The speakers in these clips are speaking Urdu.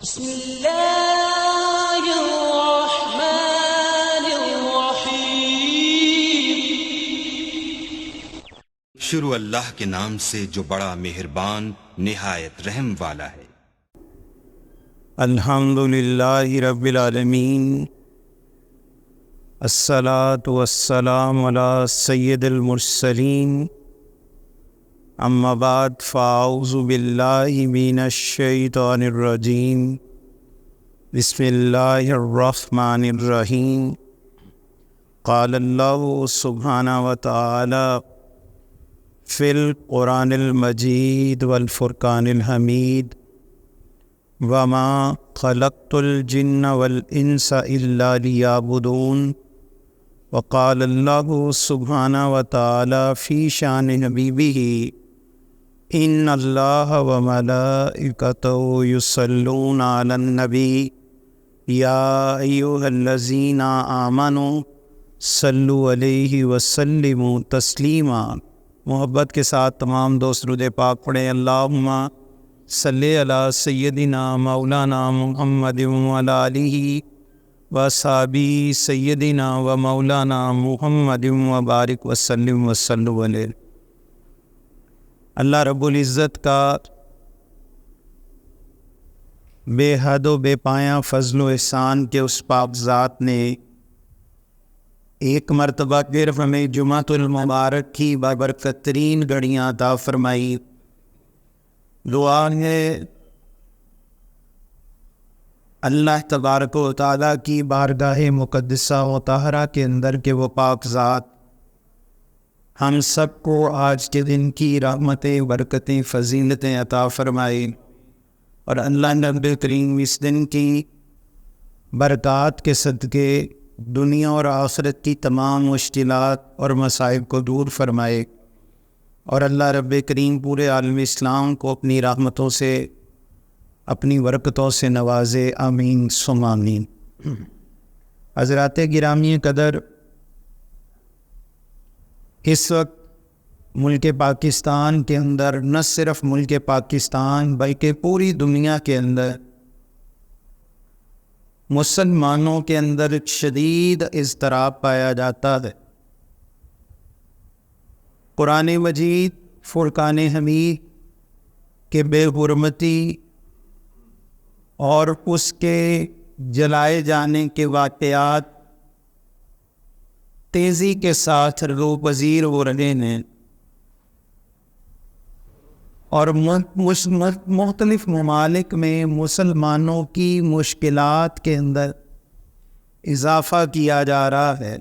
بسم اللہ الرحمن الرحیم۔ شروع اللہ کے نام سے جو بڑا مہربان نہایت رحم والا ہے۔ الحمد للہ رب العالمین، الصلاۃ والسلام علی سید المرسلین، اما بعد فاعوذ باللہ من الشیطان الرجیم، بسم اللہ الرحمن الرحیم۔ قال اللہ سبحانہ وتعالی فی القرآن المجید والفرقان الحمید، وما خلقت الجن والانس الا لیعبدون۔ وقال اللہ سبحانہ وتعالی فی شان حبیبہ، ان اللہ وملائکتہ یصلون علی النبی یا ایھا الذین آمنوا صلوا علیہ وسلموا تسلیما۔ محبت کے ساتھ تمام دوست درود پاک پڑھیں۔ اللہم صلی علی سیدنا مولانا محمد وعلی آلہ وصحبہ سیدنا و مولانا محمد وبارک وسلم وصلوا علیہ۔ اللہ رب العزت کا بے حد و بے پایاں فضل و احسان کے اس پاک ذات نے ایک مرتبہ پھر ہمیں جمعۃ المبارک کی بابرکت ترین گھڑیاں عطا فرمائی۔ دعا ہے اللہ تبارک و تعالیٰ کی بارگاہ مقدسہ و طاہرہ کے اندر کہ وہ پاک ذات ہم سب کو آج کے دن کی رحمتیں، برکتیں، فضیلتیں عطا فرمائے، اور اللہ رب کریم اس دن کی برکات کے صدقے دنیا اور آخرت کی تمام مشکلات اور مصائب کو دور فرمائے، اور اللہ رب کریم پورے عالم اسلام کو اپنی رحمتوں سے، اپنی برکتوں سے نوازے، آمین ثم آمین۔ حضرات گرامی قدر، اس وقت ملک پاکستان کے اندر، نہ صرف ملک پاکستان بلکہ پوری دنیا کے اندر مسلمانوں کے اندر شدید اضطراب پایا جاتا ہے۔ قرآن مجید فرقان حمید کے بے حرمتی اور اس کے جلائے جانے کے واقعات تیزی کے ساتھ رو پذیر ہو رہے ہیں، اور مختلف ممالک میں مسلمانوں کی مشکلات کے اندر اضافہ کیا جا رہا ہے۔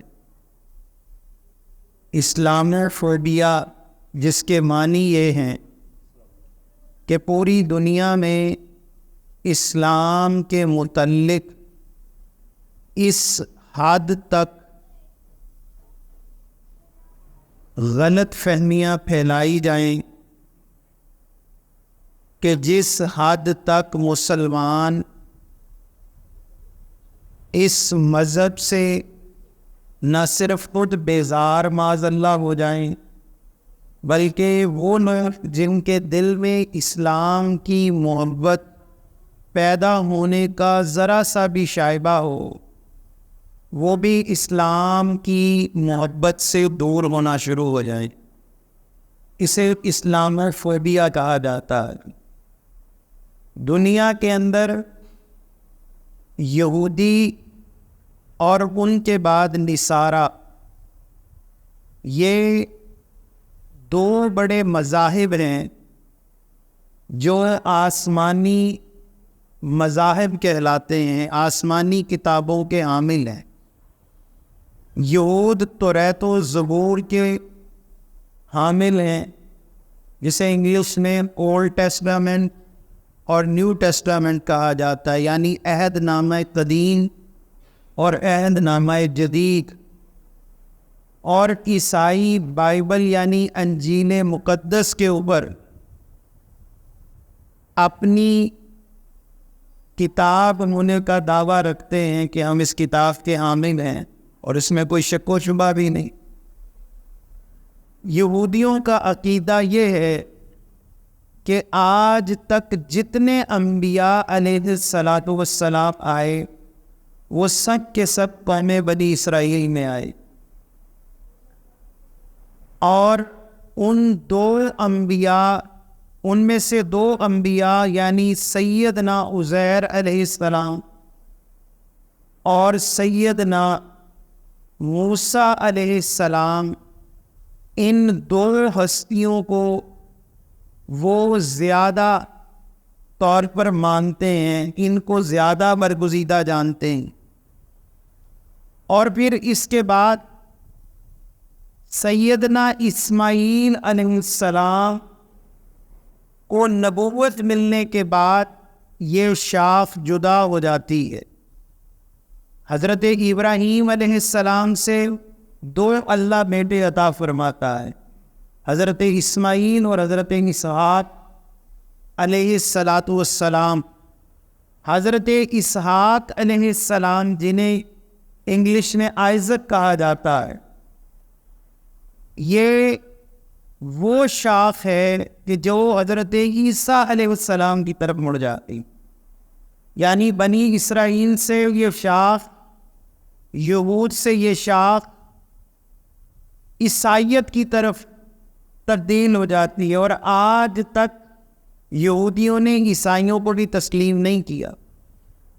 اسلاموفوبیا، جس کے معنی یہ ہیں کہ پوری دنیا میں اسلام کے متعلق اس حد تک غلط فہمیاں پھیلائی جائیں کہ جس حد تک مسلمان اس مذہب سے نہ صرف خود بیزار معاذ اللہ ہو جائیں، بلکہ وہ لوگ جن کے دل میں اسلام کی محبت پیدا ہونے کا ذرا سا بھی شائبہ ہو، وہ بھی اسلام کی محبت سے دور ہونا شروع ہو جائیں۔ اسے اسلاموفوبیا کہا جاتا ہے۔ دنیا کے اندر یہودی اور ان کے بعد نصارہ، یہ دو بڑے مذاہب ہیں جو آسمانی مذاہب کہلاتے ہیں، آسمانی کتابوں کے حامل ہیں۔ یہود توریت و زبور کے حامل ہیں، جسے انگلش میں اولڈ ٹیسٹامنٹ اور نیو ٹیسٹامنٹ کہا جاتا ہے، یعنی عہد نامہ قدیم اور عہد نامہ جدید۔ اور عیسائی بائبل یعنی انجیل مقدس کے اوپر اپنی کتاب ہونے کا دعویٰ رکھتے ہیں کہ ہم اس کتاب کے حامل ہیں، اور اس میں کوئی شک و شبہ بھی نہیں۔ یہودیوں کا عقیدہ یہ ہے کہ آج تک جتنے انبیاء علیہ الصلاۃ والسلام آئے وہ سب کے سب قوم بنی اسرائیل میں آئے، اور ان میں سے دو انبیاء یعنی سیدنا عزیر علیہ السلام اور سیدنا موسیٰ علیہ السلام، ان دو ہستیوں کو وہ زیادہ طور پر مانتے ہیں، ان کو زیادہ برگزیدہ جانتے ہیں۔ اور پھر اس کے بعد سیدنا اسماعیل علیہ السلام کو نبوت ملنے کے بعد یہ شاخ جدا ہو جاتی ہے۔ حضرت ابراہیم علیہ السلام سے دو اللہ بیٹے عطا فرماتا ہے، حضرت اسماعیل اور حضرت اسحاق علیہ السلام۔ حضرت اسحاق علیہ السلام جنہیں انگلش میں آئزک کہا جاتا ہے، یہ وہ شاخ ہے کہ جو حضرت عیسیٰ علیہ السلام کی طرف مڑ جاتی، یعنی بنی اسرائیل سے یہ شاخ، یہود سے یہ شاخ عیسائیت کی طرف تبدیل ہو جاتی ہے، اور آج تک یہودیوں نے عیسائیوں کو بھی تسلیم نہیں کیا،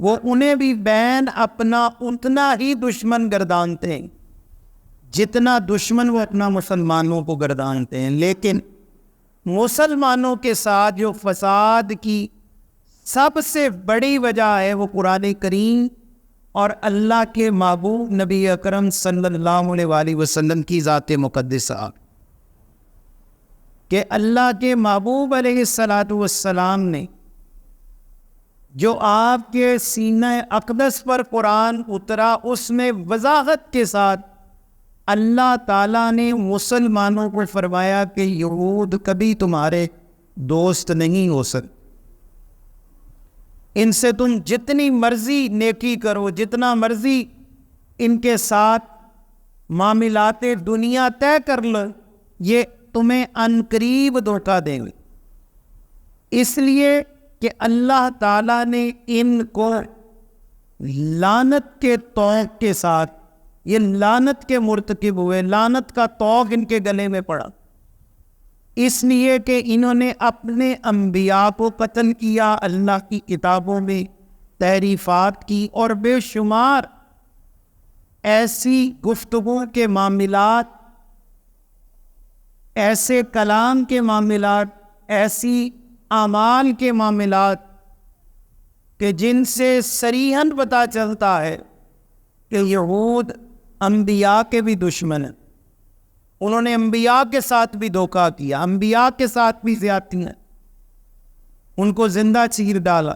وہ انہیں بھی بین اپنا اتنا ہی دشمن گردانتے ہیں جتنا دشمن وہ اپنا مسلمانوں کو گردانتے ہیں۔ لیکن مسلمانوں کے ساتھ جو فساد کی سب سے بڑی وجہ ہے وہ قرآن کریم اور اللہ کے محبوب نبی اکرم صلی اللہ علیہ وآلہ وسلم کی ذات مقدسہ، کہ اللہ کے محبوب علیہ السلام نے جو آپ کے سینہ اقدس پر قرآن اترا، اس میں وضاحت کے ساتھ اللہ تعالیٰ نے مسلمانوں کو فرمایا کہ یہود کبھی تمہارے دوست نہیں ہو سکتے، ان سے تم جتنی مرضی نیکی کرو، جتنا مرضی ان کے ساتھ معاملات دنیا طے کر لو، یہ تمہیں عنقریب دھوکہ دیں گے۔ اس لیے کہ اللہ تعالیٰ نے ان کو لعنت کے توق کے ساتھ، یہ لعنت کے مرتکب ہوئے، لعنت کا توق ان کے گلے میں پڑا، اس لیے کہ انہوں نے اپنے انبیاء کو قتل کیا، اللہ کی کتابوں میں تحریفات کی، اور بے شمار ایسی گفتگو کے معاملات، ایسے کلام کے معاملات، ایسی اعمال کے معاملات کہ جن سے صریحاً پتہ چلتا ہے کہ یہود انبیاء کے بھی دشمن ہیں، انہوں نے انبیاء کے ساتھ بھی دھوکہ کیا، انبیاء کے ساتھ بھی زیادتی ہیں، ان کو زندہ چیر ڈالا۔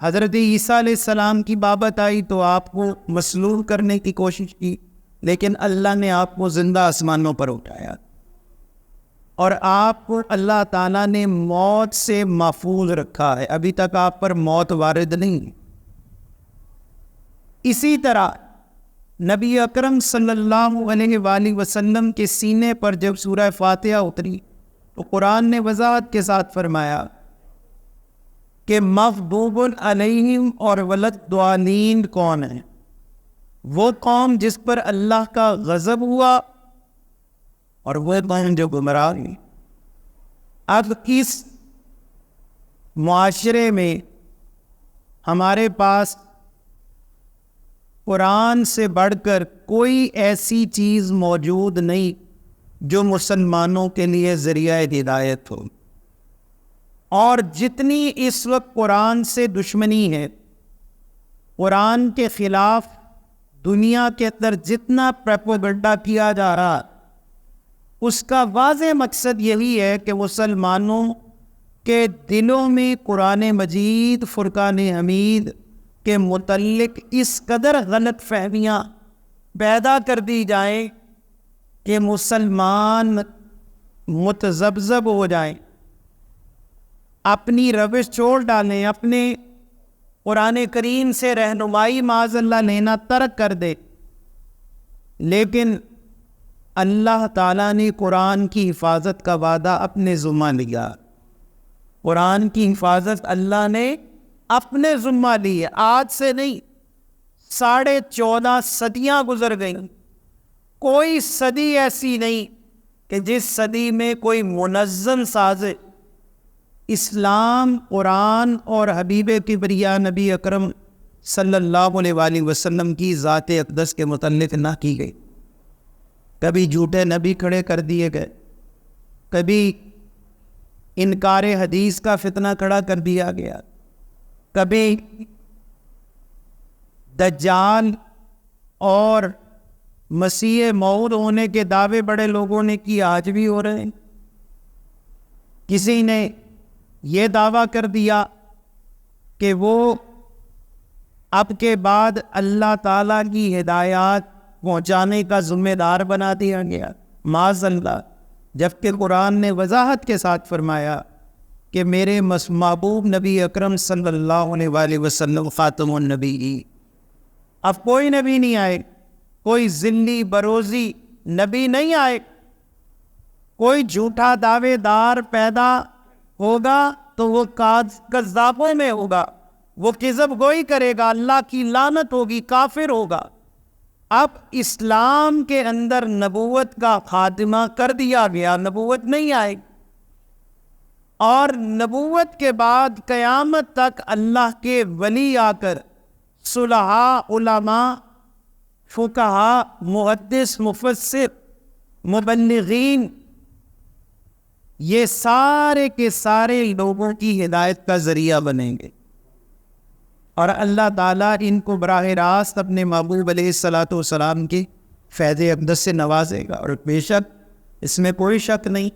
حضرت عیسیٰ علیہ السلام کی بابت آئی تو آپ کو مسلوب کرنے کی کوشش کی، لیکن اللہ نے آپ کو زندہ آسمانوں پر اٹھایا، اور آپ کو اللہ تعالیٰ نے موت سے محفوظ رکھا ہے، ابھی تک آپ پر موت وارد نہیں۔ اسی طرح نبی اکرم صلی اللہ علیہ وآلہ وسلم کے سینے پر جب سورہ فاتحہ اتری تو قرآن نے وضاحت کے ساتھ فرمایا کہ مغضوب علیہم اور ولدالضالین کون ہیں؟ وہ قوم جس پر اللہ کا غضب ہوا، اور وہ قوم جو گمراہ ہوئی۔ اب اس معاشرے میں ہمارے پاس قرآن سے بڑھ کر کوئی ایسی چیز موجود نہیں جو مسلمانوں کے لیے ذریعہ ہدایت ہو، اور جتنی اس وقت قرآن سے دشمنی ہے، قرآن کے خلاف دنیا کے اندر جتنا پروپیگنڈا کیا جا رہا، اس کا واضح مقصد یہی ہے کہ مسلمانوں کے دلوں میں قرآن مجید، فرقان حمید کے متعلق اس قدر غلط فہمیاں پیدا کر دی جائیں کہ مسلمان متذبذب ہو جائیں، اپنی روش چھوڑ ڈالیں، اپنے قرآن کریم سے رہنمائی معاذ اللہ لینا ترک کر دے۔ لیکن اللہ تعالیٰ نے قرآن کی حفاظت کا وعدہ اپنے ذمہ لیا، قرآن کی حفاظت اللہ نے اپنے ذمہ لی ہے، آج سے نہیں، 14.5 صدیاں گزر گئیں، کوئی صدی ایسی نہیں کہ جس صدی میں کوئی منظم سازش اسلام، قرآن اور حبیب کبریا نبی اکرم صلی اللہ علیہ وآلہ وسلم کی ذات اقدس کے متعلق نہ کی گئی۔ کبھی جھوٹے نبی کھڑے کر دیے گئے، کبھی انکار حدیث کا فتنہ کھڑا کر دیا گیا، کبھی دجال اور مسیح موعود ہونے کے دعوے بڑے لوگوں نے کی، آج بھی ہو رہے ہیں۔ کسی نے یہ دعویٰ کر دیا کہ وہ اب کے بعد اللہ تعالیٰ کی ہدایات پہنچانے کا ذمہ دار بنا دیا گیا، معاذ اللہ، جبکہ قرآن نے وضاحت کے ساتھ فرمایا کہ میرے محبوب نبی اکرم صلی اللہ علیہ وآلہ وسلم خاتم النبی، اب کوئی نبی نہیں آئے، کوئی ذلی بروزی نبی نہیں آئے، کوئی جھوٹا دعوے دار پیدا ہوگا تو وہ کذابوں میں ہوگا، وہ کذب گوئی کرے گا، اللہ کی لعنت ہوگی، کافر ہوگا۔ اب اسلام کے اندر نبوت کا خاتمہ کر دیا گیا، نبوت نہیں آئے، اور نبوت کے بعد قیامت تک اللہ کے ولی آ کر صلحاء، علماء، فقہاء، محدث، مفسر، مبلغین، یہ سارے کے سارے لوگوں کی ہدایت کا ذریعہ بنیں گے، اور اللہ تعالیٰ ان کو براہ راست اپنے محبوب علیہ الصلاۃ والسلام کے فیض اقدس سے نوازے گا۔ اور بے شک اس میں کوئی شک نہیں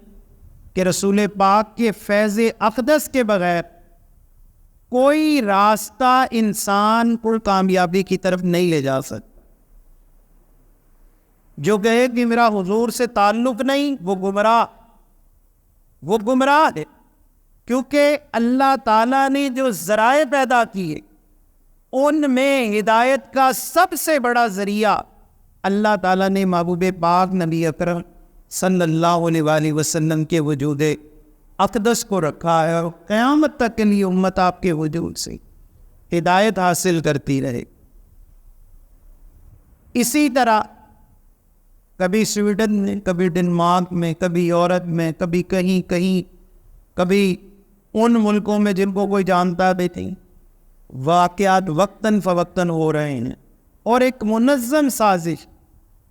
کہ رسول پاک کے فیض اقدس کے بغیر کوئی راستہ انسان کو کامیابی کی طرف نہیں لے جا سکتا۔ جو کہے کہ میرا حضور سے تعلق نہیں، وہ گمراہ ہے، کیونکہ اللہ تعالیٰ نے جو ذرائع پیدا کیے ان میں ہدایت کا سب سے بڑا ذریعہ اللہ تعالیٰ نے محبوب پاک نبی اکرم صلی اللہ علیہ وآلہ وسلم کے وجود اقدس کو رکھا ہے، اور قیامت تک کے لیے امت آپ کے وجود سے ہدایت حاصل کرتی رہے۔ اسی طرح کبھی سویڈن میں، کبھی ڈنمارک میں، کبھی یورپ میں، کبھی کہیں، کبھی ان ملکوں میں جن کو کوئی جانتا بھی نہیں، واقعات وقتاً فوقتاً ہو رہے ہیں، اور ایک منظم سازش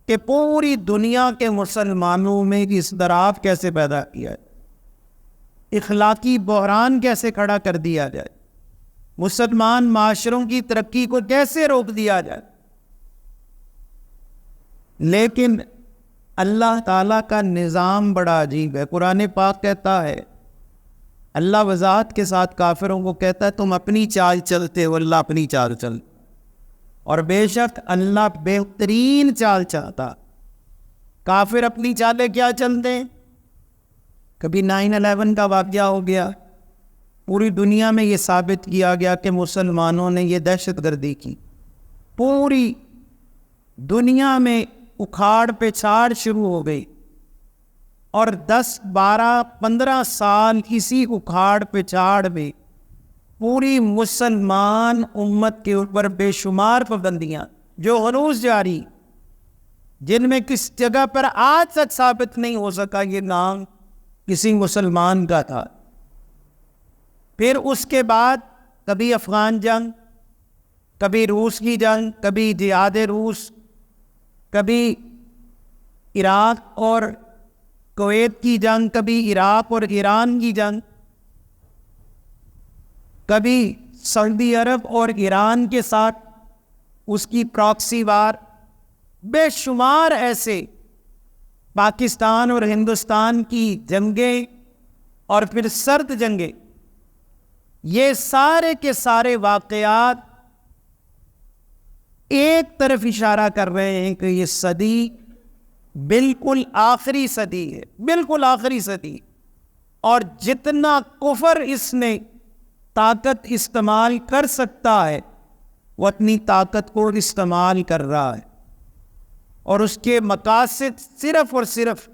کہ پوری دنیا کے مسلمانوں میں اضطراب کیسے پیدا کیا ہے، اخلاقی بحران کیسے کھڑا کر دیا جائے، مسلمان معاشروں کی ترقی کو کیسے روک دیا جائے۔ لیکن اللہ تعالیٰ کا نظام بڑا عجیب ہے۔ قرآن پاک کہتا ہے، اللہ وضاحت کے ساتھ کافروں کو کہتا ہے تم اپنی چال چلتے ہو، اللہ اپنی چال چل، اور بے شک اللہ بہترین چال چلتا۔ کافر اپنی چالیں کیا چلتے ہیں؟ کبھی 9/11 کا واقعہ ہو گیا، پوری دنیا میں یہ ثابت کیا گیا کہ مسلمانوں نے یہ دہشت گردی کی، پوری دنیا میں اکھاڑ پیچھاڑ شروع ہو گئی، اور 10، 12، 15 سال اسی اکھاڑ پیچھاڑ میں پوری مسلمان امت کے اوپر بے شمار پابندیاں جو ہنوز جاری، جن میں کس جگہ پر آج تک ثابت نہیں ہو سکا یہ نام کسی مسلمان کا تھا۔ پھر اس کے بعد کبھی افغان جنگ، کبھی روس کی جنگ، کبھی جہاد روس، کبھی عراق اور کویت کی جنگ، کبھی عراق اور ایران کی جنگ، کبھی سعودی عرب اور ایران کے ساتھ اس کی پراکسی وار، بے شمار ایسے پاکستان اور ہندوستان کی جنگیں، اور پھر سرد جنگیں، یہ سارے کے سارے واقعات ایک طرف اشارہ کر رہے ہیں کہ یہ صدی بالکل آخری صدی ہے، بالکل آخری صدی، اور جتنا کفر اس نے طاقت استعمال کر سکتا ہے وہ اپنی طاقت کو استعمال کر رہا ہے، اور اس کے مقاصد صرف اور صرف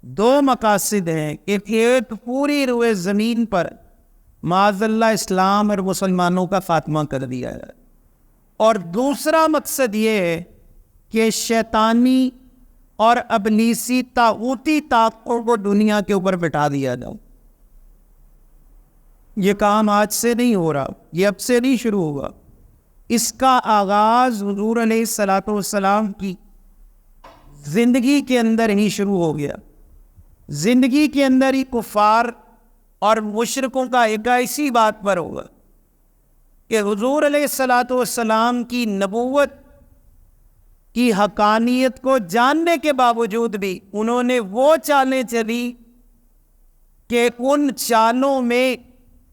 دو مقاصد ہیں کہ ایک پوری روئے زمین پر معاذ اللہ اسلام اور مسلمانوں کا خاتمہ کر دیا ہے، اور دوسرا مقصد یہ ہے کہ شیطانی اور ابلیسی طاغوتی طاقتوں کو دنیا کے اوپر بٹھا دیا جاؤ۔ یہ کام آج سے نہیں ہو رہا، یہ اب سے نہیں شروع ہوگا، اس کا آغاز حضور علیہ الصلوۃ والسلام کی زندگی کے اندر ہی شروع ہو گیا۔ زندگی کے اندر ہی کفار اور مشرکوں کا ایک ایسی بات پر ہوگا کہ حضور علیہ الصلوۃ والسلام کی نبوت کی حقانیت کو جاننے کے باوجود بھی انہوں نے وہ چالیں چلی کہ ان چالوں میں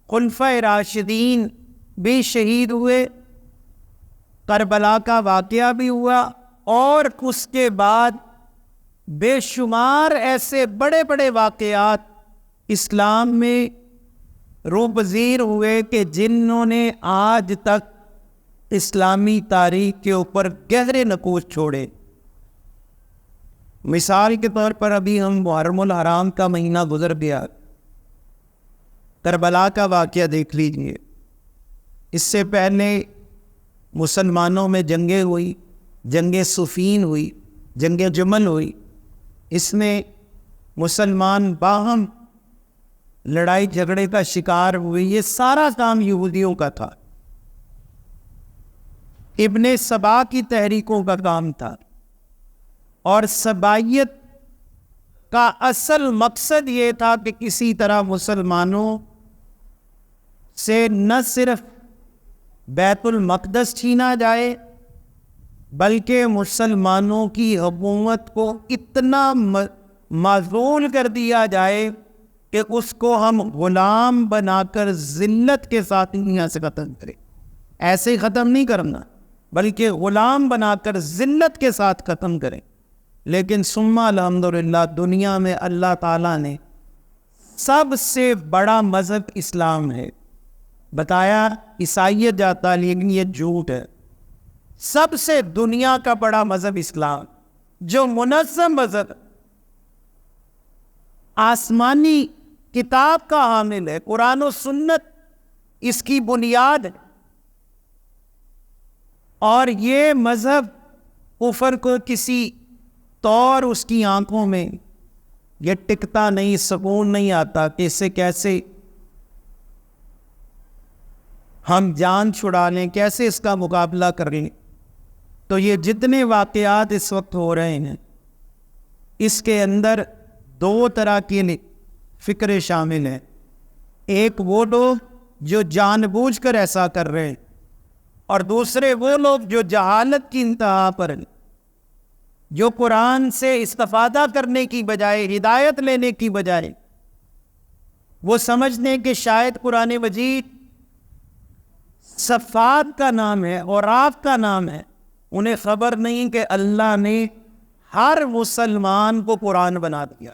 خلفائے راشدین بھی شہید ہوئے، کربلا کا واقعہ بھی ہوا، اور اس کے بعد بے شمار ایسے بڑے بڑے واقعات اسلام میں روپذیر ہوئے کہ جنہوں نے آج تک اسلامی تاریخ کے اوپر گہرے نقوش چھوڑے۔ مثال کے طور پر ابھی ہم محرم الحرام کا مہینہ گزر گیا، کربلا کا واقعہ دیکھ لیجئے۔ اس سے پہلے مسلمانوں میں جنگیں ہوئی، جنگ صفین ہوئی، جنگ جمل ہوئی، اس میں مسلمان باہم لڑائی جھگڑے کا شکار ہوئے۔ یہ سارا کام یہودیوں کا تھا، ابن سبا کی تحریکوں کا کام تھا، اور سبائیت کا اصل مقصد یہ تھا کہ کسی طرح مسلمانوں سے نہ صرف بیت المقدس چھینا جائے بلکہ مسلمانوں کی حکومت کو اتنا معزول کر دیا جائے کہ اس کو ہم غلام بنا کر ذلت کے ساتھ دنیا سے ختم کریں۔ ایسے ہی ختم نہیں کرنا بلکہ غلام بنا کر ذلت کے ساتھ ختم کریں۔ لیکن ثم الحمدللہ دنیا میں اللہ تعالیٰ نے سب سے بڑا مذہب اسلام ہے بتایا، عیسائیت جاتا ہے لیکن یہ جھوٹ ہے۔ سب سے دنیا کا بڑا مذہب اسلام، جو منظم مذہب، آسمانی کتاب کا حامل ہے، قرآن و سنت اس کی بنیاد ہے، اور یہ مذہب کفر کو کسی طور اس کی آنکھوں میں یہ ٹکتا نہیں، سکون نہیں آتا کہ اس سے کیسے ہم جان چھڑا لیں، کیسے اس کا مقابلہ کریں۔ تو یہ جتنے واقعات اس وقت ہو رہے ہیں اس کے اندر دو طرح کی فکریں شامل ہیں۔ ایک وہ لوگ جو جان بوجھ کر ایسا کر رہے ہیں، اور دوسرے وہ لوگ جو جہالت کی انتہا پر ہیں، جو قرآن سے استفادہ کرنے کی بجائے، ہدایت لینے کی بجائے وہ سمجھنے کہ شاید قرآن مجید صفات کا نام ہے اور آپ کا نام ہے، انہیں خبر نہیں کہ اللہ نے ہر مسلمان کو قرآن بنا دیا۔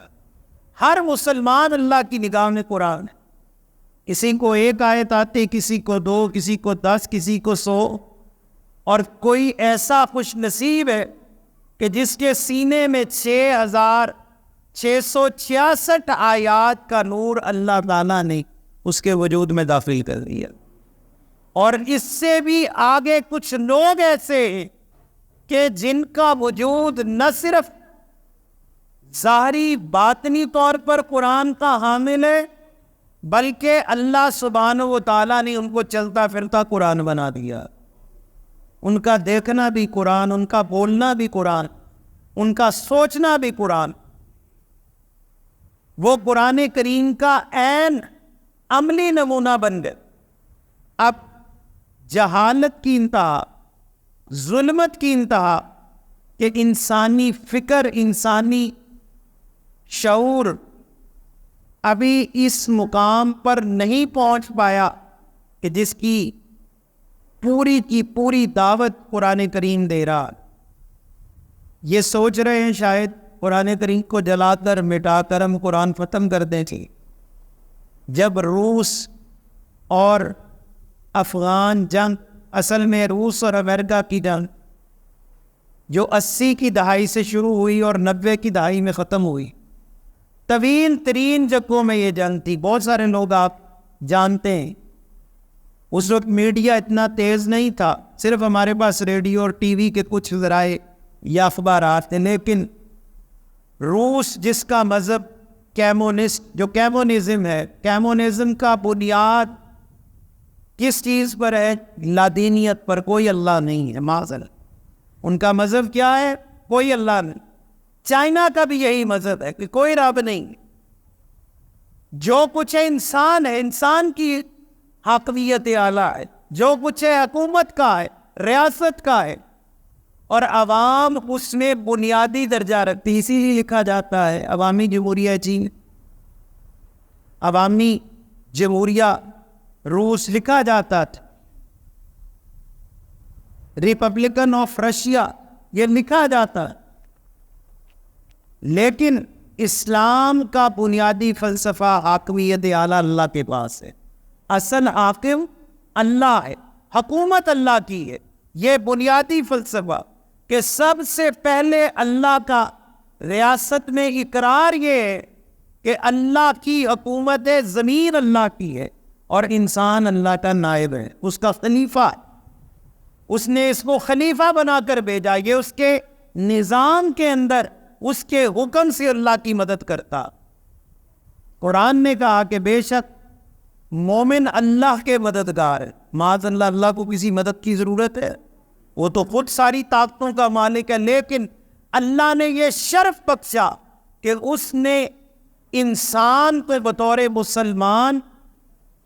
ہر مسلمان اللہ کی نگاہ میں قرآن ہے۔ کسی کو ایک آیت آتی، کسی کو 2، کسی کو 10، کسی کو 100، اور کوئی ایسا خوش نصیب ہے کہ جس کے سینے میں 6666 آیات کا نور اللہ تعالیٰ نے اس کے وجود میں داخل کر دیا۔ اور اس سے بھی آگے کچھ لوگ ایسے ہیں کہ جن کا وجود نہ صرف ظاہری باطنی طور پر قرآن کا حامل ہے بلکہ اللہ سبحانہ و تعالیٰ نے ان کو چلتا پھرتا قرآن بنا دیا۔ ان کا دیکھنا بھی قرآن، ان کا بولنا بھی قرآن، ان کا سوچنا بھی قرآن۔ وہ قرآن کریم کا عین عملی نمونہ بن گئے۔ اب جہالت کی انتہا، ظلمت کی انتہا کہ انسانی فکر، انسانی شعور ابھی اس مقام پر نہیں پہنچ پایا کہ جس کی پوری دعوت قرآن کریم دے رہا۔ یہ سوچ رہے ہیں شاید قرآن کریم کو جلا کر مٹا کر ہم قرآن ختم کر دیں گے۔ جب روس اور افغان جنگ، اصل میں روس اور امریکہ کی جنگ جو 80 کی دہائی سے شروع ہوئی اور 90 کی دہائی میں ختم ہوئی، طویل ترین جگہوں میں یہ جنگ تھی. بہت سارے لوگ آپ جانتے ہیں اس وقت میڈیا اتنا تیز نہیں تھا, صرف ہمارے پاس ریڈیو اور ٹی وی کے کچھ ذرائع یا اخبارات تھے. لیکن روس جس کا مذہب کیمونسٹ, جو کیمونزم ہے, کیمونزم کا بنیاد کس چیز پر ہے؟ لادینیت پر. کوئی اللہ نہیں ہے معاذ اللہ. ان کا مذہب کیا ہے؟ کوئی اللہ نہیں. چائنا کا بھی یہی مذہب ہے کہ کوئی رب نہیں. جو کچھ ہے انسان ہے, انسان کی حاکمیت اعلیٰ ہے. جو کچھ ہے حکومت کا ہے, ریاست کا ہے, اور عوام اس میں بنیادی درجہ رکھتی. اسی لیے لکھا جاتا ہے عوامی جمہوریہ چین, عوامی جمہوریہ روس لکھا جاتا تھا, ریپبلکن آف رشیا یہ لکھا جاتا ہے. لیکن اسلام کا بنیادی فلسفہ حاکمیت اعلیٰ اللہ کے پاس ہے. اصل حاکم اللہ ہے, حکومت اللہ کی ہے. یہ بنیادی فلسفہ کہ سب سے پہلے اللہ کا ریاست میں اقرار یہ ہے کہ اللہ کی حکومت ہے, زمین اللہ کی ہے, اور انسان اللہ کا نائب ہے, اس کا خلیفہ ہے. اس نے اس کو خلیفہ بنا کر بھیجا. یہ اس کے نظام کے اندر اس کے حکم سے اللہ کی مدد کرتا. قرآن نے کہا کہ بے شک مومن اللہ کے مددگار ہے. معاذ اللہ, اللہ کو کسی مدد کی ضرورت ہے؟ وہ تو خود ساری طاقتوں کا مالک ہے. لیکن اللہ نے یہ شرف بخشا کہ اس نے انسان کو بطور مسلمان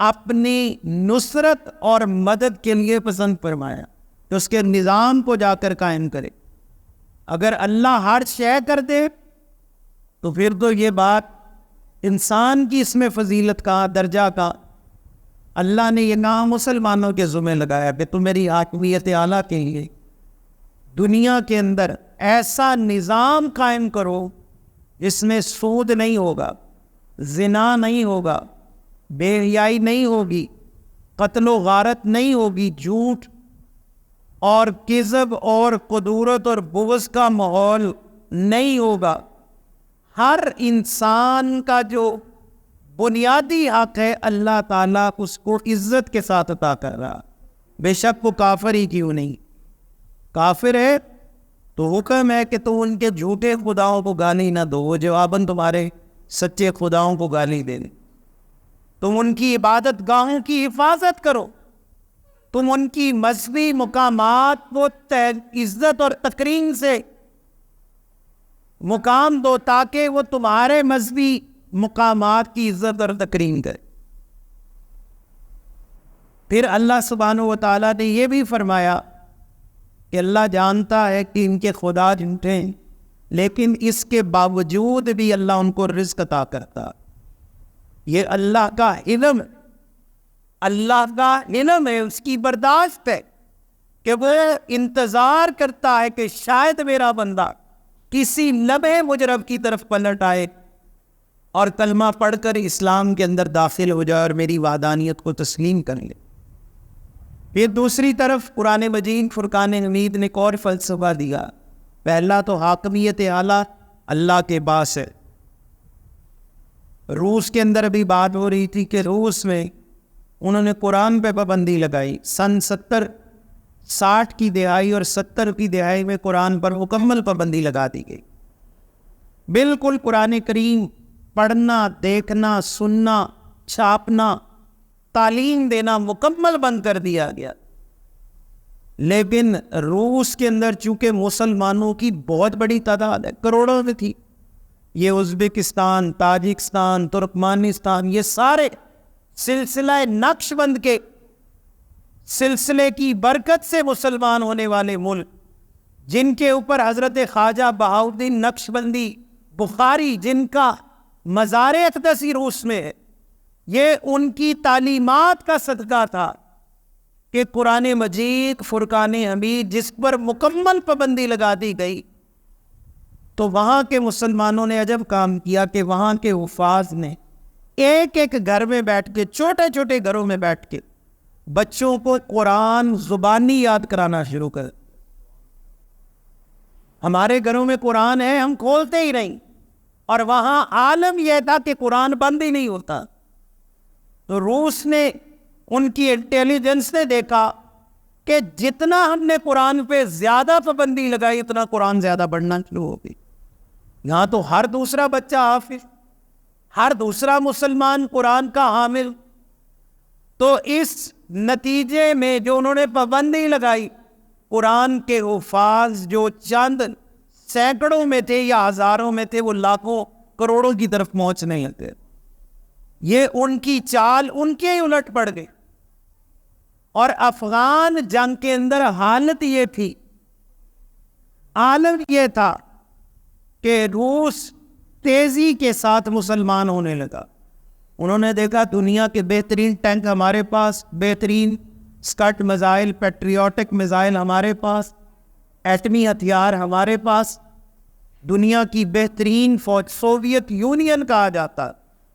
اپنی نصرت اور مدد کے لیے پسند فرمایا کہ اس کے نظام کو جا کر قائم کرے. اگر اللہ ہر شے کر دے تو پھر تو یہ بات انسان کی اس میں فضیلت کا درجہ کا. اللہ نے یہ نام مسلمانوں کے ذمہ لگایا کہ تم میری حاکمیت اعلیٰ کے لیے دنیا کے اندر ایسا نظام قائم کرو جس میں سود نہیں ہوگا, زنا نہیں ہوگا, بے حیائی نہیں ہوگی, قتل و غارت نہیں ہوگی, جھوٹ اور کذب اور قدورت اور بغض کا ماحول نہیں ہوگا. ہر انسان کا جو بنیادی حق ہے اللہ تعالیٰ اس کو عزت کے ساتھ عطا کر رہا, بے شک وہ کافر ہی کیوں نہیں. کافر ہے تو حکم ہے کہ تم ان کے جھوٹے خداؤں کو گالی نہ دو, وہ جواباً تمہارے سچے خداؤں کو گالی دے دیں. تم ان کی عبادت گاہوں کی حفاظت کرو, تم ان کی مذہبی مقامات کو عزت اور تکریم سے مقام دو تاکہ وہ تمہارے مذہبی مقامات کی عزت اور تکریم کرے. پھر اللہ سبحانہ و تعالیٰ نے یہ بھی فرمایا کہ اللہ جانتا ہے کہ ان کے خدا جھوٹے ہیں, لیکن اس کے باوجود بھی اللہ ان کو رزق عطا کرتا. یہ اللہ کا علم, اللہ کا علم ہے, اس کی برداشت ہے کہ وہ انتظار کرتا ہے کہ شاید میرا بندہ کسی لمحے مجھ رب کی طرف پلٹ آئے اور کلمہ پڑھ کر اسلام کے اندر داخل ہو جائے اور میری وحدانیت کو تسلیم کر لے. پھر دوسری طرف قرآن مجید فرقان حمید نے ایک اور فلسفہ دیا. پہلا تو حاکمیت اعلیٰ اللہ کے پاس ہے. روس کے اندر بھی بات ہو رہی تھی کہ روس میں انہوں نے قرآن پہ پابندی لگائی. سن 60 کی دہائی اور 70 کی دہائی میں قرآن پر مکمل پابندی لگا دی گئی. بالکل قرآن کریم پڑھنا, دیکھنا, سننا, چھاپنا, تعلیم دینا مکمل بند کر دیا گیا. لیکن روس کے اندر چونکہ مسلمانوں کی بہت بڑی تعداد ہے, کروڑوں میں تھی, یہ ازبکستان, تاجکستان, ترکمانستان, یہ سارے سلسلہ نقش بند کے سلسلے کی برکت سے مسلمان ہونے والے ملک, جن کے اوپر حضرت خواجہ بہاؤالدین نقش بندی بخاری جن کا مزار اقدس روس میں ہے, یہ ان کی تعلیمات کا صدقہ تھا کہ قرآن مجید فرقان حمید جس پر مکمل پابندی لگا دی گئی, تو وہاں کے مسلمانوں نے عجب کام کیا کہ وہاں کے حفاظ نے ایک ایک گھر میں بیٹھ کے, چھوٹے چھوٹے گھروں میں بیٹھ کے بچوں کو قرآن زبانی یاد کرانا شروع کر. ہمارے گھروں میں قرآن ہے, ہم کھولتے ہی نہیں, اور وہاں عالم یہ تھا کہ قرآن بند ہی نہیں ہوتا. تو روس نے، ان کی انٹیلیجنس نے دیکھا کہ جتنا ہم نے قرآن پہ زیادہ پابندی لگائی اتنا قرآن زیادہ بڑھنا شروع ہو گئی. یہاں تو ہر دوسرا بچہ حافظ، ہر دوسرا مسلمان قرآن کا حامل. تو اس نتیجے میں جو انہوں نے پابندی لگائی، قرآن کے حفاظ جو چند سینکڑوں میں تھے یا ہزاروں میں تھے، وہ لاکھوں کروڑوں کی طرف پہنچنے لگے. یہ ان کی چال ان کے ہی الٹ پڑ گئی. اور افغان جنگ کے اندر حالت یہ تھی، عالم یہ تھا کہ روس تیزی کے ساتھ مسلمان ہونے لگا. انہوں نے دیکھا دنیا کے بہترین ٹینک ہمارے پاس، بہترین اسکٹ میزائل، پیٹریوٹک میزائل ہمارے پاس، ایٹمی ہتھیار ہمارے پاس، دنیا کی بہترین فوج، سوویت یونین کہا جاتا،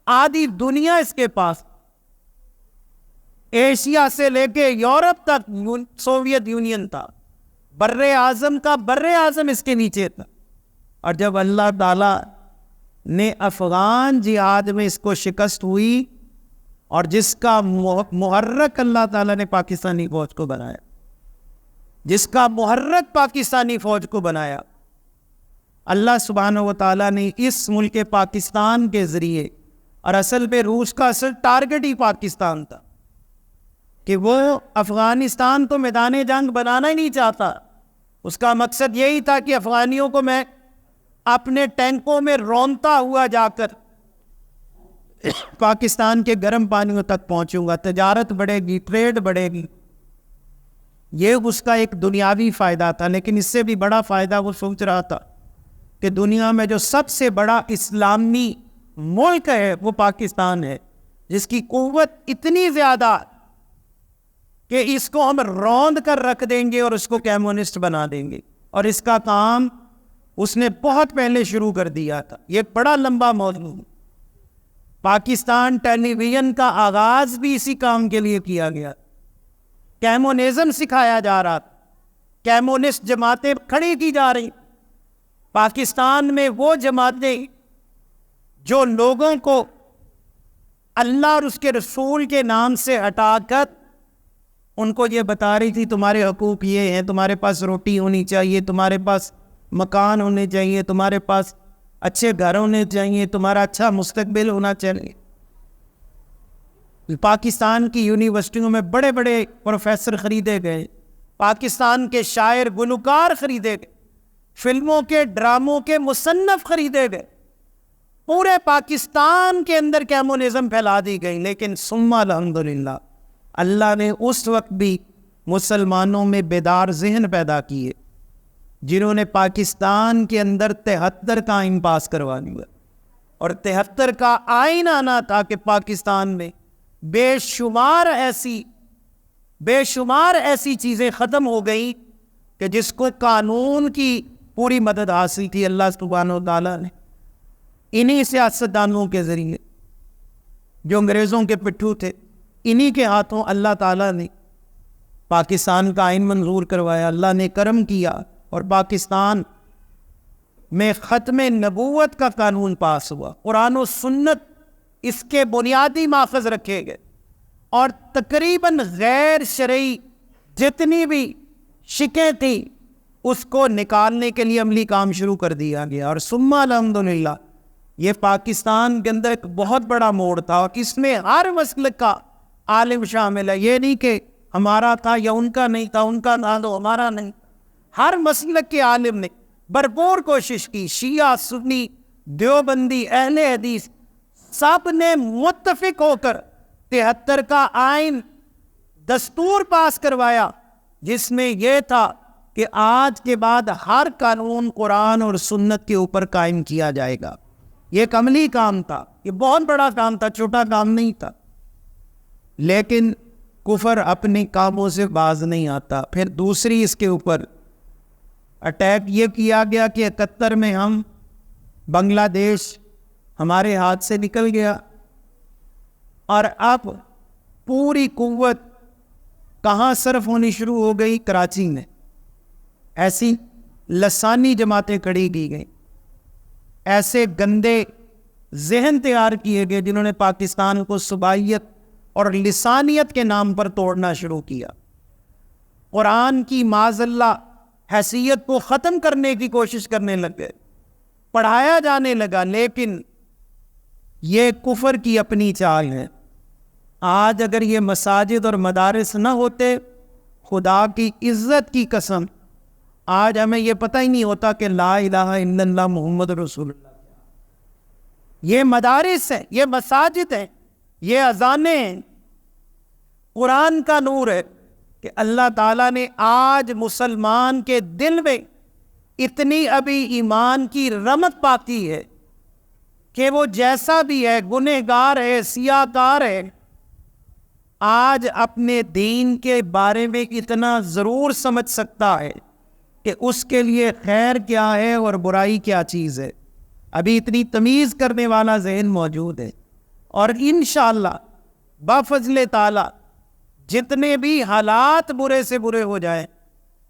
آدھی دنیا اس کے پاس، ایشیا سے لے کے یورپ تک سوویت یونین تھا، بر اعظم کا بر اعظم اس کے نیچے تھا. اور جب اللہ تعالیٰ نے افغان جہاد میں اس کو شکست ہوئی، اور جس کا محرک اللہ تعالیٰ نے پاکستانی فوج کو بنایا، جس کا محرک پاکستانی فوج کو بنایا، اللہ سبحانہ و تعالیٰ نے اس ملک پاکستان کے ذریعے، اور اصل پہ روس کا اصل ٹارگٹ ہی پاکستان تھا کہ وہ افغانستان کو میدان جنگ بنانا ہی نہیں چاہتا. اس کا مقصد یہی تھا کہ افغانیوں کو میں اپنے ٹینکوں میں رونتا ہوا جا کر پاکستان کے گرم پانیوں تک پہنچوں گا، تجارت بڑھے گی، ٹریڈ بڑھے گی. یہ اس کا ایک دنیاوی فائدہ تھا. لیکن اس سے بھی بڑا فائدہ وہ سوچ رہا تھا کہ دنیا میں جو سب سے بڑا اسلامی ملک ہے وہ پاکستان ہے، جس کی قوت اتنی زیادہ کہ اس کو ہم روند کر رکھ دیں گے اور اس کو کمیونسٹ بنا دیں گے. اور اس کا کام اس نے بہت پہلے شروع کر دیا تھا. یہ بڑا لمبا موضوع. پاکستان ٹیلی ویژن کا آغاز بھی اسی کام کے لیے کیا گیا. کمیونزم سکھایا جا رہا تھا، کمیونسٹ جماعتیں کھڑی کی جا رہی. پاکستان میں وہ جماعتیں جو لوگوں کو اللہ اور اس کے رسول کے نام سے ہٹا کر ان کو یہ بتا رہی تھی تمہارے حقوق یہ ہیں، تمہارے پاس روٹی ہونی چاہیے، تمہارے پاس مکان ہونے چاہیے، تمہارے پاس اچھے گھر ہونے چاہیے، تمہارا اچھا مستقبل ہونا چاہیے. پاکستان کی یونیورسٹیوں میں بڑے بڑے پروفیسر خریدے گئے، پاکستان کے شاعر گلوکار خریدے گئے، فلموں کے ڈراموں کے مصنف خریدے گئے. پورے پاکستان کے اندر کمیونزم پھیلا دی گئی. لیکن ثم الحمدللہ اللہ نے اس وقت بھی مسلمانوں میں بیدار ذہن پیدا کیے جنہوں نے پاکستان کے اندر 73 کا آئین پاس کروا لیا. اور 73 کا آئین آنا تھا کہ پاکستان میں بے شمار ایسی چیزیں ختم ہو گئی کہ جس کو قانون کی پوری مدد حاصل تھی اللہ سبحانہ و تعالیٰ نے انہی سیاستدانوں کے ذریعے جو انگریزوں کے پٹھو تھے، انہی کے ہاتھوں اللہ تعالیٰ نے پاکستان کا آئین منظور کروایا. اللہ نے کرم کیا اور پاکستان میں ختم نبوت کا قانون پاس ہوا. قرآن و سنت اس کے بنیادی ماخذ رکھے گئے اور تقریباً غیر شرعی جتنی بھی شکیں تھیں اس کو نکالنے کے لیے عملی کام شروع کر دیا گیا. اور ثم الحمدللہ یہ پاکستان کے اندر ایک بہت بڑا موڑ تھا اور اس میں ہر مسلک کا عالم شامل ہے. یہ نہیں کہ ہمارا تھا یا ان کا نہیں تھا، ان کا تھا تو ہمارا نہیں. ہر مسلک کے عالم نے بھرپور کوشش کی. شیعہ، سنی، دیوبندی، اہل حدیث سب نے متفق ہو کر 73 کا آئین دستور پاس کروایا جس میں یہ تھا کہ آج کے بعد ہر قانون قرآن اور سنت کے اوپر قائم کیا جائے گا. یہ ایک عملی کام تھا، یہ بہت بڑا کام تھا، چھوٹا کام نہیں تھا. لیکن کفر اپنے کاموں سے باز نہیں آتا. پھر دوسری اس کے اوپر اٹیک یہ کیا گیا کہ 71 میں ہم بنگلہ دیش ہمارے ہاتھ سے نکل گیا اور اب پوری قوت کہاں صرف ہونی شروع ہو گئی؟ کراچی میں. ایسی لسانی جماعتیں کھڑی کی گئیں ایسے گندے ذہن تیار کیے گئے جنہوں نے پاکستان کو صوبائیت اور لسانیت کے نام پر توڑنا شروع کیا. قرآن کی معاذ اللہ حیثیت کو ختم کرنے کی کوشش کرنے لگے، پڑھایا جانے لگا، لیکن یہ کفر کی اپنی چال ہے. آج اگر یہ مساجد اور مدارس نہ ہوتے، خدا کی عزت کی قسم آج ہمیں یہ پتہ ہی نہیں ہوتا کہ لا الہ الا اللہ محمد رسول اللہ. یہ مدارس ہیں، یہ مساجد ہیں، یہ اذانیں ہیں، قرآن کا نور ہے کہ اللہ تعالیٰ نے آج مسلمان کے دل میں اتنی ابھی ایمان کی رمق پاتی ہے کہ وہ جیسا بھی ہے، گنہگار ہے، سیاہ کار ہے، آج اپنے دین کے بارے میں اتنا ضرور سمجھ سکتا ہے کہ اس کے لیے خیر کیا ہے اور برائی کیا چیز ہے. ابھی اتنی تمیز کرنے والا ذہن موجود ہے، اور انشاءاللہ بفضل تعالی جتنے بھی حالات برے سے برے ہو جائیں،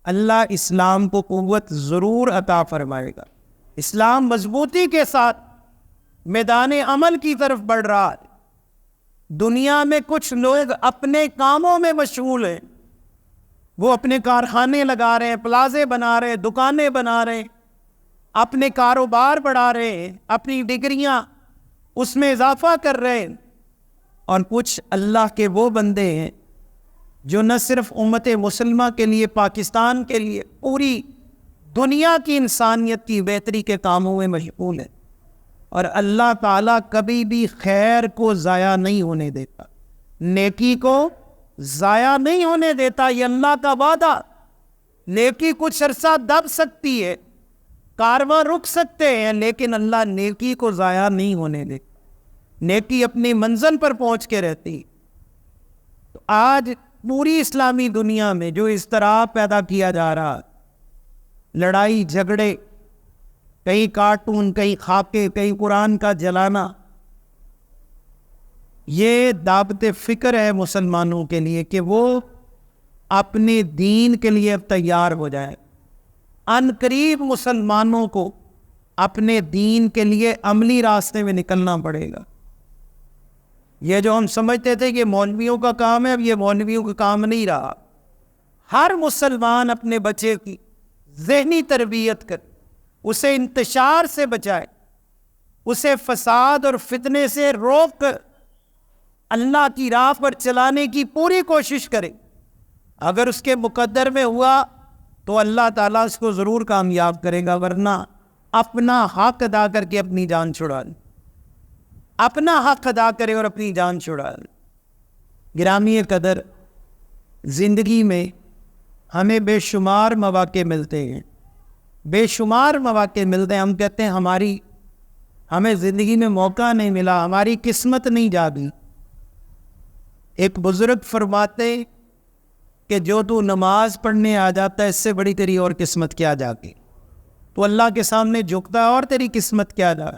اللہ اسلام کو قوت ضرور عطا فرمائے گا. اسلام مضبوطی کے ساتھ میدان عمل کی طرف بڑھ رہا ہے. دنیا میں کچھ لوگ اپنے کاموں میں مشغول ہیں، وہ اپنے کارخانے لگا رہے ہیں، پلازے بنا رہے ہیں، دکانیں بنا رہے ہیں، اپنے کاروبار بڑھا رہے ہیں، اپنی ڈگریاں اس میں اضافہ کر رہے ہیں. اور کچھ اللہ کے وہ بندے ہیں جو نہ صرف امت مسلمہ کے لیے، پاکستان کے لیے، پوری دنیا کی انسانیت کی بہتری کے کاموں میں مشغول ہے. اور اللہ تعالیٰ کبھی بھی خیر کو ضائع نہیں ہونے دیتا، نیکی کو ضائع نہیں ہونے دیتا. یہ اللہ کا وعدہ. نیکی کچھ عرصہ دب سکتی ہے، کارواں رک سکتے ہیں، لیکن اللہ نیکی کو ضائع نہیں ہونے دیتا. نیکی اپنی منزل پر پہنچ کے رہتی. تو آج پوری اسلامی دنیا میں جو اضطراب پیدا کیا جا رہا، لڑائی جھگڑے، کہیں کارٹون، کہیں خاکے، کہیں قرآن کا جلانا، یہ دعوت فکر ہے مسلمانوں کے لیے کہ وہ اپنے دین کے لیے اب تیار ہو جائے. ان قریب مسلمانوں کو اپنے دین کے لیے عملی راستے میں نکلنا پڑے گا. یہ جو ہم سمجھتے تھے کہ مولویوں کا کام ہے، اب یہ مولویوں کا کام نہیں رہا. ہر مسلمان اپنے بچے کی ذہنی تربیت کر، اسے انتشار سے بچائے، اسے فساد اور فتنے سے روک کر اللہ کی راہ پر چلانے کی پوری کوشش کرے. اگر اس کے مقدر میں ہوا تو اللہ تعالیٰ اس کو ضرور کامیاب کرے گا، ورنہ اپنا حق ادا کر کے اپنی جان چھڑا لے. اپنا حق ادا کرے اور اپنی جان چھڑا لے. گرامی قدر، زندگی میں ہمیں بے شمار مواقع ملتے ہیں، بے شمار مواقع ملتے ہیں. ہم کہتے ہیں ہمیں زندگی میں موقع نہیں ملا، ہماری قسمت نہیں جاگی. ایک بزرگ فرماتے کہ جو تو نماز پڑھنے آ جاتا ہے، اس سے بڑی تیری اور قسمت کیا جاگی. تو اللہ کے سامنے جھکتا ہے اور تیری قسمت کیا جا.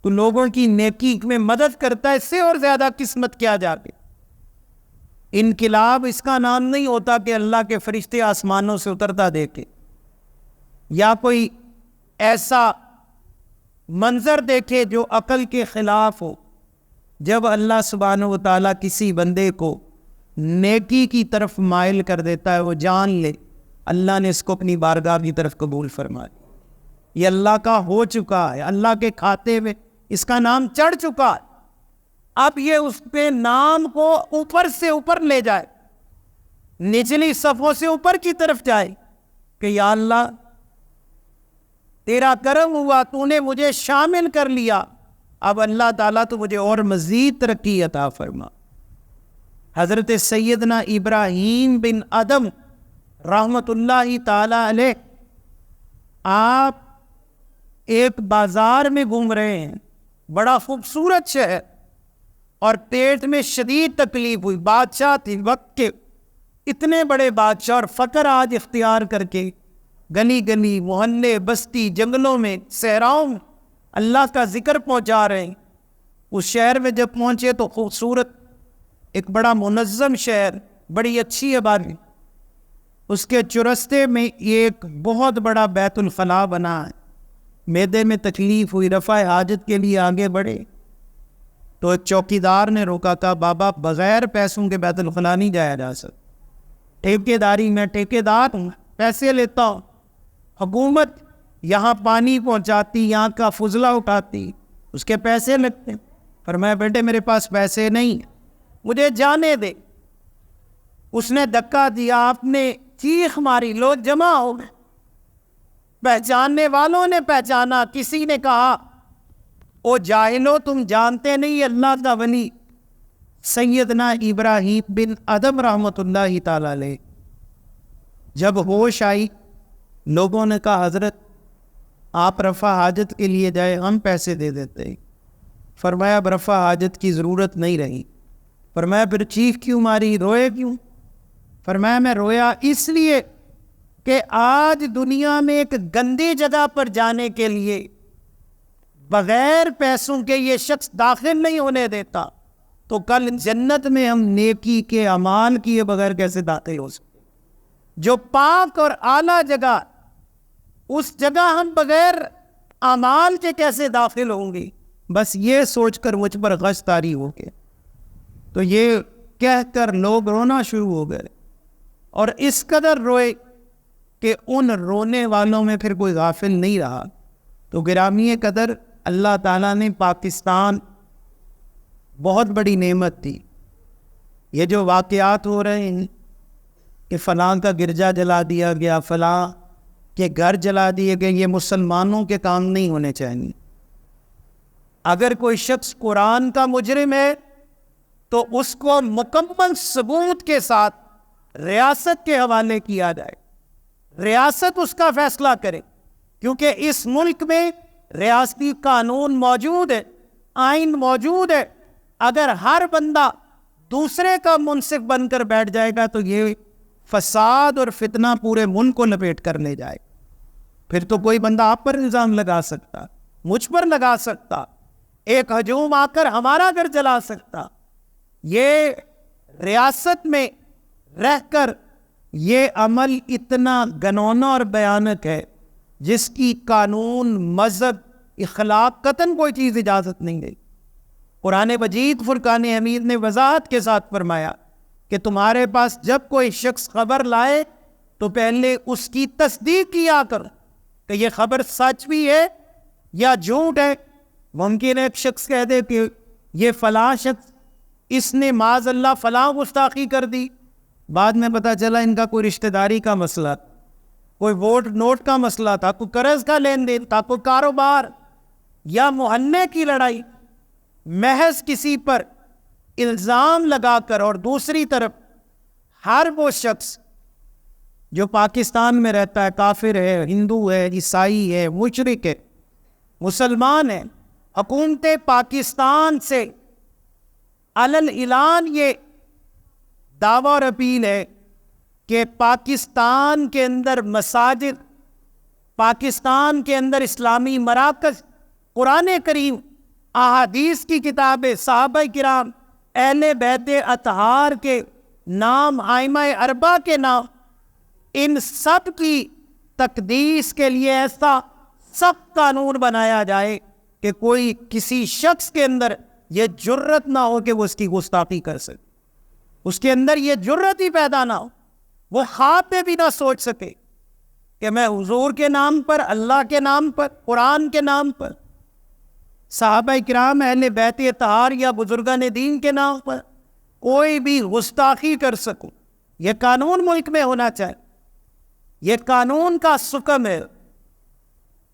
تو لوگوں کی نیکی میں مدد کرتا ہے، اس سے اور زیادہ قسمت کیا جاگی. انقلاب اس کا نام نہیں ہوتا کہ اللہ کے فرشتے آسمانوں سے اترتا دیکھے، یا کوئی ایسا منظر دیکھے جو عقل کے خلاف ہو. جب اللہ سبحانہ و تعالیٰ کسی بندے کو نیکی کی طرف مائل کر دیتا ہے، وہ جان لے اللہ نے اس کو اپنی بارگاہ کی طرف قبول فرمایا. یہ اللہ کا ہو چکا ہے، اللہ کے کھاتے میں اس کا نام چڑھ چکا ہے. اب یہ اس پہ نام کو اوپر سے اوپر لے جائے، نچلی صفوں سے اوپر کی طرف جائے کہ یا اللہ تیرا کرم ہوا، تو نے مجھے شامل کر لیا، اب اللہ تعالیٰ تو مجھے اور مزید ترقی عطا فرما. حضرت سیدنا ابراہیم بن ادم رحمت اللہ تعالی علیہ، آپ ایک بازار میں گھوم رہے ہیں، بڑا خوبصورت شہر، اور پیٹ میں شدید تکلیف ہوئی. بادشاہ تھے وقت کے، اتنے بڑے بادشاہ، اور فقر آج اختیار کر کے گلی گلی، محلے، بستی، جنگلوں میں، صحراؤں میں اللہ کا ذکر پہنچا رہے ہیں. اس شہر میں جب پہنچے تو خوبصورت، ایک بڑا منظم شہر، بڑی اچھی آبادی. اس کے چرستے میں ایک بہت بڑا بیت الخلاء بنا ہے. معدے میں تکلیف ہوئی، رفع حاجت کے لیے آگے بڑھے تو ایک چوکیدار نے روکا، کہا بابا بغیر پیسوں کے بیت الخلا نہیں جایا جا سکتا، ٹھیکے داری میں ٹھیکے دار ہوں، پیسے لیتا ہوں، حکومت یہاں پانی پہنچاتی، یہاں کا فضلہ اٹھاتی، اس کے پیسے لگتے ہیں۔ فرمایا بیٹے میرے پاس پیسے نہیں، مجھے جانے دے۔ اس نے دھکا دیا، آپ نے چیخ ماری، لوگ جمع ہو گئے، پہچاننے والوں نے پہچانا، کسی نے کہا او جاہلو تم جانتے نہیں اللہ کا ولی سیدنا ابراہیم بن ادم رحمۃ اللہ تعالی علیہ۔ جب ہوش آئی لوگوں نے کہا حضرت آپ رفع حاجت کے لیے جائے، ہم پیسے دے دیتے ہیں۔ فرمایا اب رفع حاجت کی ضرورت نہیں رہی۔ فرمایا پھر چیخ کیوں ماری، روئے کیوں؟ فرمایا میں رویا اس لیے کہ آج دنیا میں ایک گندی جگہ پر جانے کے لیے بغیر پیسوں کے یہ شخص داخل نہیں ہونے دیتا، تو کل جنت میں ہم نیکی کے اعمال کیے بغیر کیسے داخل ہو سکتے؟ جو پاک اور اعلیٰ جگہ، اس جگہ ہم بغیر اعمال کے کیسے داخل ہوں گے؟ بس یہ سوچ کر مجھ پر غش طاری ہو گیا۔ تو یہ کہہ کر لوگ رونا شروع ہو گئے، اور اس قدر روئے کہ ان رونے والوں میں پھر کوئی غافل نہیں رہا۔ تو گرامی قدر اللہ تعالیٰ نے پاکستان بہت بڑی نعمت دی۔ یہ جو واقعات ہو رہے ہیں کہ فلاں کا گرجا جلا دیا گیا، فلاں کے گھر جلا دیے گئے، یہ مسلمانوں کے کام نہیں ہونے چاہیے۔ اگر کوئی شخص قرآن کا مجرم ہے تو اس کو مکمل ثبوت کے ساتھ ریاست کے حوالے کیا جائے، ریاست اس کا فیصلہ کرے، کیونکہ اس ملک میں ریاستی قانون موجود ہے، آئین موجود ہے۔ اگر ہر بندہ دوسرے کا منصف بن کر بیٹھ جائے گا تو یہ فساد اور فتنہ پورے ملک کو لپیٹ کر لے جائے، پھر تو کوئی بندہ آپ پر الزام لگا سکتا، مجھ پر لگا سکتا، ایک ہجوم آ کر ہمارا گھر جلا سکتا۔ یہ ریاست میں رہ کر یہ عمل اتنا گنونا اور بیانک ہے جس کی قانون، مذہب، اخلاق قطعاً کوئی چیز اجازت نہیں دے۔ قرآن مجید فرقان حمید نے وضاحت کے ساتھ فرمایا کہ تمہارے پاس جب کوئی شخص خبر لائے تو پہلے اس کی تصدیق کیا کر کہ یہ خبر سچ بھی ہے یا جھوٹ ہے۔ ممکن ہے ایک شخص کہہ دے کہ یہ فلاں شخص، اس نے معاذ اللہ فلاں گستاخی کر دی، بعد میں پتہ چلا ان کا کوئی رشتہ داری کا مسئلہ، کوئی ووٹ نوٹ کا مسئلہ تھا، کوئی قرض کا لین دین تھا، کوئی کاروبار یا محلے کی لڑائی۔ محض کسی پر الزام لگا کر، اور دوسری طرف ہر وہ شخص جو پاکستان میں رہتا ہے، کافر ہے، ہندو ہے، عیسائی ہے، مشرک ہے، مسلمان ہے، حکومت پاکستان سے علل اعلان یہ دعویٰ اور اپیل ہے کہ پاکستان کے اندر مساجد، پاکستان کے اندر اسلامی مراکز، قرآن کریم، احادیث کی کتابیں، صحابہ کرام، اہل بیت اطہار کے نام، ائمہ اربعہ کے نام، ان سب کی تقدیس کے لیے ایسا سخت قانون بنایا جائے کہ کوئی کسی شخص کے اندر یہ جرت نہ ہو کہ وہ اس کی گستاخی کر سکے، اس کے اندر یہ جرت ہی پیدا نہ ہو، وہ خواب میں بھی نہ سوچ سکے کہ میں حضور کے نام پر، اللہ کے نام پر، قرآن کے نام پر، صحابہ کرام، اہل بیت اطہار یا بزرگان دین کے نام پر کوئی بھی گستاخی کر سکوں۔ یہ قانون ملک میں ہونا چاہیے۔ یہ قانون کا حکم ہے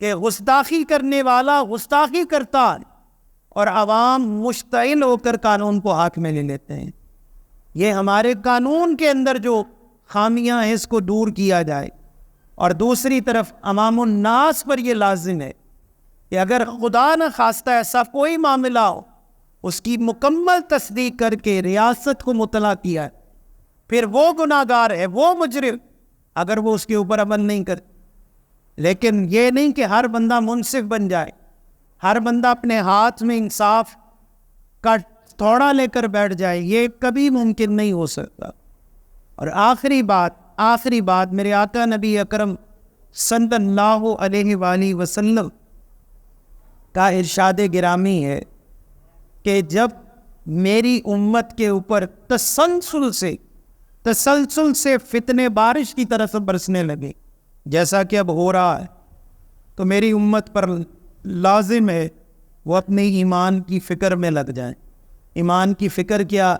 کہ گستاخی کرنے والا گستاخی کرتا ہے، اور عوام مشتعل ہو کر قانون کو ہاتھ میں لے لیتے ہیں۔ یہ ہمارے قانون کے اندر جو خامیاں ہیں اس کو دور کیا جائے، اور دوسری طرف عوام الناس پر یہ لازم ہے کہ اگر خدا نہ خواستہ ایسا کوئی معاملہ ہو، اس کی مکمل تصدیق کر کے ریاست کو مطلع کیا ہے، پھر وہ گناہ گار ہے، وہ مجرم، اگر وہ اس کے اوپر عمل نہیں کرتے۔ لیکن یہ نہیں کہ ہر بندہ منصف بن جائے، ہر بندہ اپنے ہاتھ میں انصاف کا تھوڑا لے کر بیٹھ جائے، یہ کبھی ممکن نہیں ہو سکتا۔ اور آخری بات میرے آقا نبی اکرم صلی اللہ علیہ وآلہ وسلم کا ارشاد گرامی ہے کہ جب میری امت کے اوپر تسلسل سے فتنے بارش کی طرح سے برسنے لگے جیسا کہ اب ہو رہا ہے، تو میری امت پر لازم ہے وہ اپنے ایمان کی فکر میں لگ جائیں۔ ایمان کی فکر کیا؟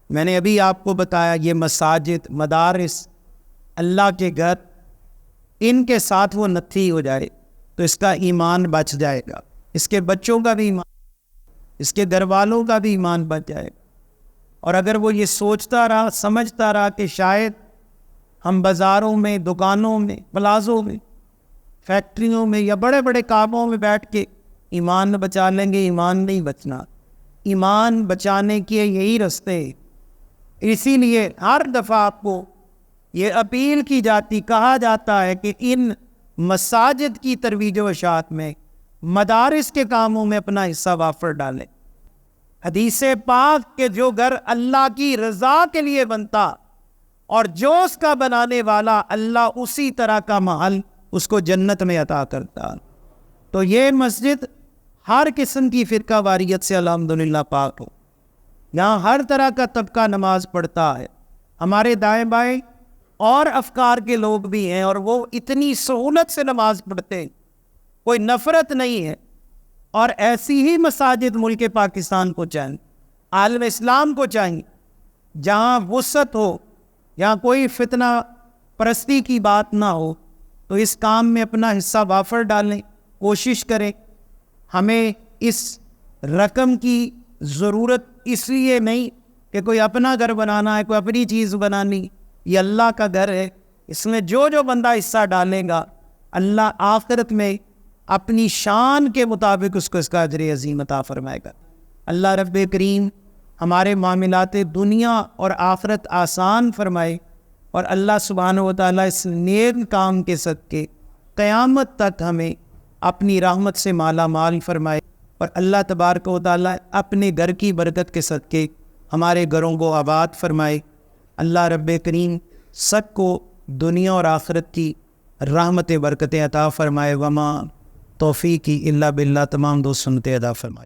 میں نے ابھی آپ کو بتایا، یہ مساجد، مدارس، اللہ کے گھر، ان کے ساتھ وہ نتھی ہو جائے تو اس کا ایمان بچ جائے گا، اس کے بچوں کا بھی ایمان، اس کے گھر والوں کا بھی ایمان بچ جائے گا۔ اور اگر وہ یہ سوچتا رہا، سمجھتا رہا کہ شاید ہم بازاروں میں، دکانوں میں، پلازوں میں، فیکٹریوں میں یا بڑے بڑے کاموں میں بیٹھ کے ایمان بچا لیں گے، ایمان نہیں بچنا۔ ایمان بچانے کے یہی رستے ہیں۔ اسی لیے ہر دفعہ آپ کو یہ اپیل کی جاتی، کہا جاتا ہے کہ ان مساجد کی ترویج و اشاعت میں، مدارس کے کاموں میں اپنا حصہ وافر ڈالیں۔ حدیث پاک کہ جو گھر اللہ کی رضا کے لیے بنتا اور جو اس کا بنانے والا اللہ اسی طرح کا محل اس کو جنت میں عطا کرتا۔ تو یہ مسجد ہر قسم کی فرقہ واریت سے الحمدللہ پاک ہو، یہاں ہر طرح کا طبقہ نماز پڑھتا ہے، ہمارے دائیں بائیں اور افکار کے لوگ بھی ہیں اور وہ اتنی سہولت سے نماز پڑھتے ہیں، کوئی نفرت نہیں ہے۔ اور ایسی ہی مساجد ملک پاکستان کو چاہیے، عالم اسلام کو چاہیے، جہاں وسعت ہو، جہاں کوئی فتنہ پرستی کی بات نہ ہو، تو اس کام میں اپنا حصہ وافر ڈالیں، کوشش کریں۔ ہمیں اس رقم کی ضرورت اس لیے نہیں کہ کوئی اپنا گھر بنانا ہے، کوئی اپنی چیز بنانی، یہ اللہ کا گھر ہے، اس میں جو جو بندہ حصہ ڈالے گا اللہ آخرت میں اپنی شان کے مطابق اس کو اس کا اجر عظیم عطا فرمائے گا۔ اللہ رب کریم ہمارے معاملات دنیا اور آخرت آسان فرمائے، اور اللہ سبحانہ و تعالیٰ اس نیک کام کے صدقے قیامت تک ہمیں اپنی رحمت سے مالا مال فرمائے، اور اللہ تبارک و تعالیٰ اپنے گھر کی برکت کے صدقے ہمارے گھروں کو آباد فرمائے۔ اللہ رب کریم سب کو دنیا اور آخرت کی رحمت برکتیں عطا فرمائے۔ وما توفیقی الا باللہ، تمام دوست سنتے ادا فرمائے۔